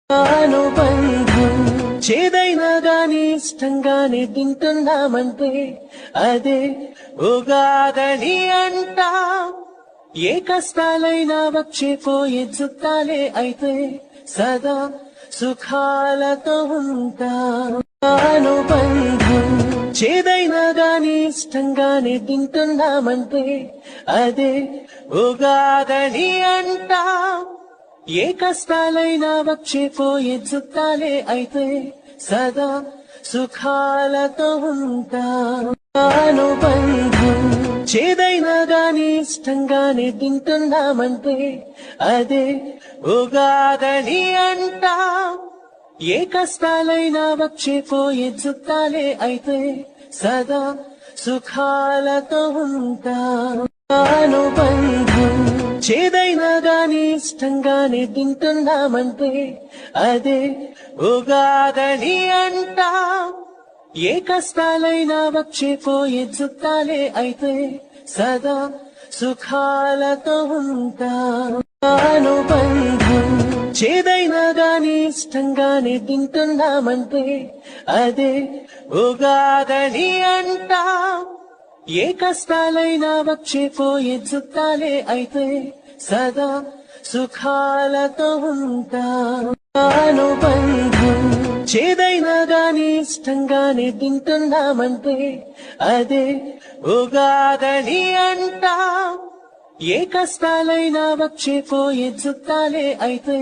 అనుబంధం చేదైనా గాని ఇష్టంగానే తింటున్నామంటే అదే ఉగాదని అంటా. ఏ కష్టాలైనా వచ్చే పోయే చుట్టాలే అయితే సదా సుఖాలతో ఉంటాం. అనుబంధం చేదైనా గాని ఇష్టంగానే తింటున్నామంటే అదే ఉగాదని అంటాం. ఏ కష్టాలైనా వచ్చే పోయే చుట్టాలే అయితే సదా సుఖాలతో ఉంటాం. అనుబంధం చేదైనా గాని ఇష్టంగానే తింటున్నామంటే అదే ఉగాదని అంటాం. ఏ కష్టాలైనా వచ్చే పోయే చుట్టాలే అయితే సదా సుఖాలతో ఉంటాం. అనుబంధం చేదైనా గాని ఇష్టంగానే తింటున్నామంటే అదే ఉగాదని అంటాం. ఏ కష్టాలైనా వచ్చే పోయే చుట్టాలే అయితే సదా సుఖాలతో ఉంటాం. అనుబంధం చేదైనా గాని ఇష్టంగానే తింటున్నామంటే అదే ఉగాదని అంటాం. ఏ కష్టాలైనా వచ్చే పోయే చుట్టాలే అయితే సదా సుఖాలతో ఉంటాం. అనుబంధం చేదైనా గాని ఇష్టంగానే తింటున్నామంటే అదే ఉగాదని అంటాం. ఏ కష్టాలైనా వచ్చే పోయే చుట్టాలే అయితే